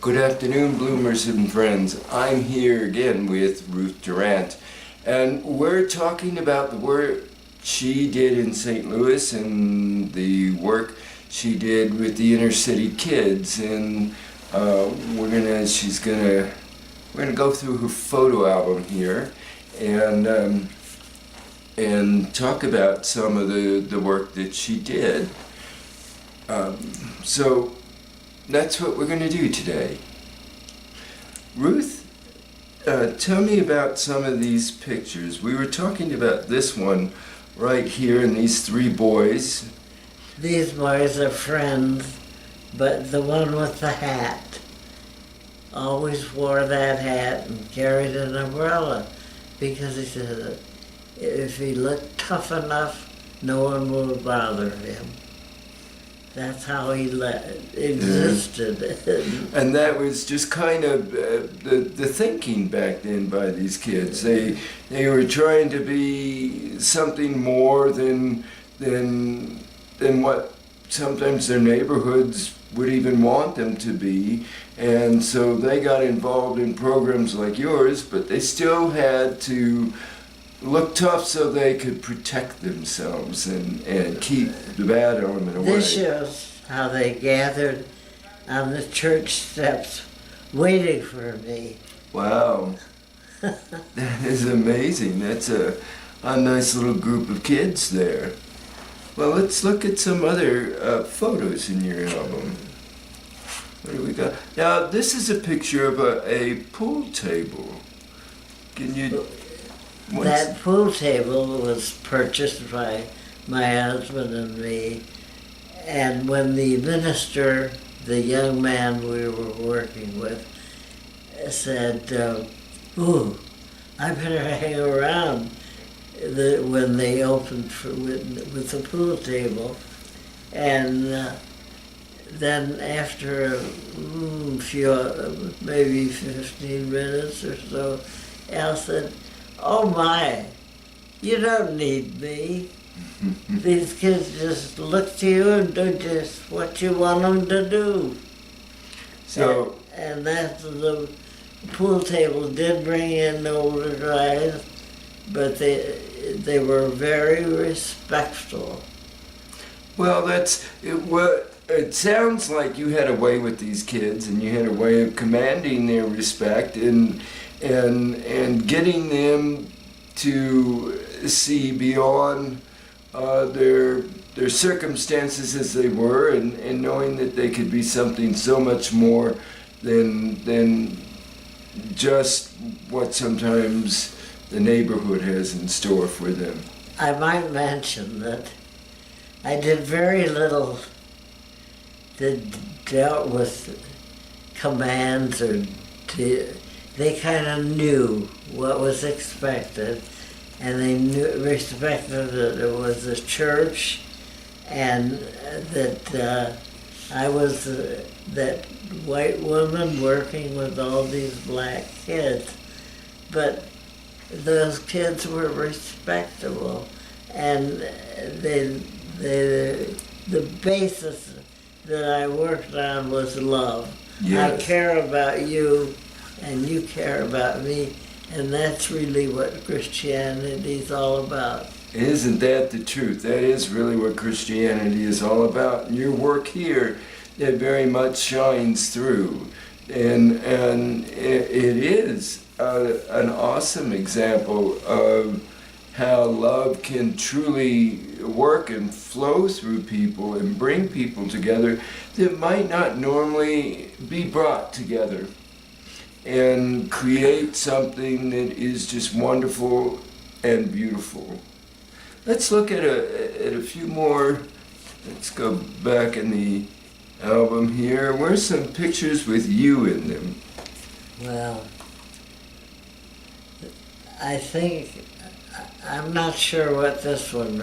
Good afternoon, bloomers and friends. I'm here again with Ruth Durant, and we're talking about the work she did in St. Louis and the work she did with the inner city kids. And we're gonna go through her photo album here and talk about some of the work that she did. So that's what we're going to do today. Ruth, tell me about some of these pictures. We were talking about this one right here and these three boys. These boys are friends, but the one with the hat always wore that hat and carried an umbrella because he said if he looked tough enough, no one would bother him. That's how he existed. And that was just kind of the thinking back then by these kids. They were trying to be something more than what sometimes their neighborhoods would even want them to be. And so they got involved in programs like yours, but they still had to look tough so they could protect themselves and keep the bad element away. This shows how they gathered on the church steps waiting for me. Wow. That is amazing. That's a nice little group of kids there. Well, let's look at some other photos in your album. What do we got? Now, this is a picture of a pool table. Can you... That pool table was purchased by my husband and me, and when the minister, the young man we were working with, said, ooh, I better hang around when they opened with the pool table. And then after a few, maybe 15 minutes or so, Al said, oh my, you don't need me. These kids just look to you and do just what you want them to do. So, and that's the pool table did bring in older guys, but they were very respectful. Well, it sounds like you had a way with these kids, and you had a way of commanding their respect and getting them to see beyond their circumstances as they were, and knowing that they could be something so much more than just what sometimes the neighborhood has in store for them. I might mention that I did very little that dealt with commands or they kind of knew what was expected, and they respected that it was a church, and that I was that white woman working with all these black kids. But those kids were respectable, and the basis that I worked on was love. Yes. I care about you, and you care about me, and that's really what Christianity is all about. Isn't that the truth? That is really what Christianity is all about. And your work here, it very much shines through. And it is an awesome example of how love can truly work and flow through people and bring people together that might not normally be brought together, and create something that is just wonderful and beautiful. Let's look at a few more. Let's go back in the album here. Where's some pictures with you in them? Well, I think, I'm not sure what this one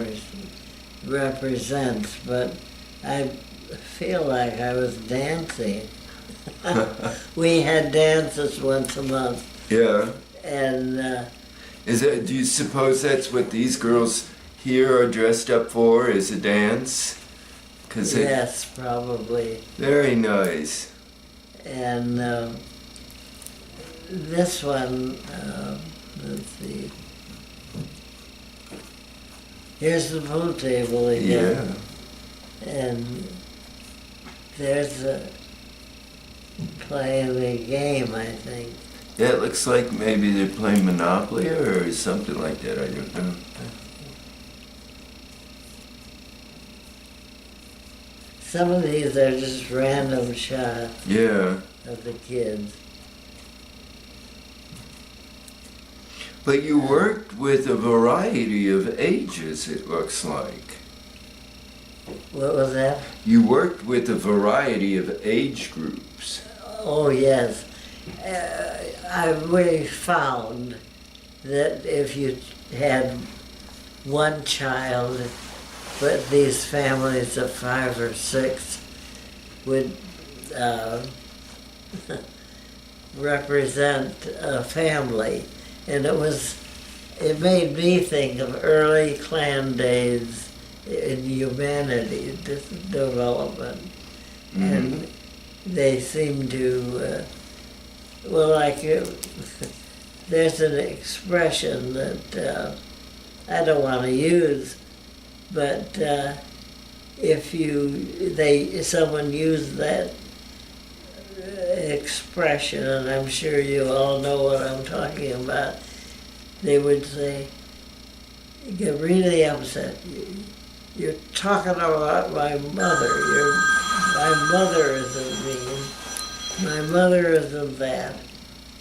represents, but I feel like I was dancing. We had dances once a month. Yeah. And do you suppose that's what these girls here are dressed up for, is a dance? Yes, probably. Very nice. And this one, let's see. Here's the pool table again. Yeah. And there's playing a game, I think. Yeah, it looks like maybe they're playing Monopoly or something like that. I don't know. Some of these are just random shots Yeah. of the kids. But you worked with a variety of ages, it looks like. What was that? You worked with a variety of age groups. Oh, yes. We found that if you had one child, but these families of 5 or 6 would represent a family. And it made me think of early Klan days in humanity development. Mm-hmm. And they seem to, there's an expression that I don't want to use, but if someone used that expression, and I'm sure you all know what I'm talking about, they would say, get really upset. You're talking about my mother. My mother isn't mean. My mother isn't that.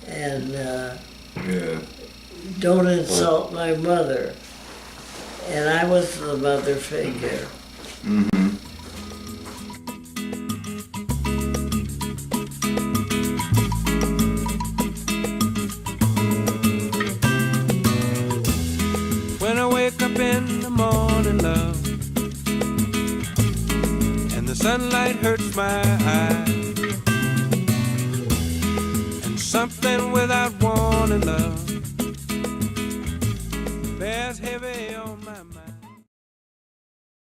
And Yeah. don't insult my mother. And I was the mother figure. Mm-hmm. When I wake up in the morning, love, and the sunlight hurts my eyes, and something without warning, love,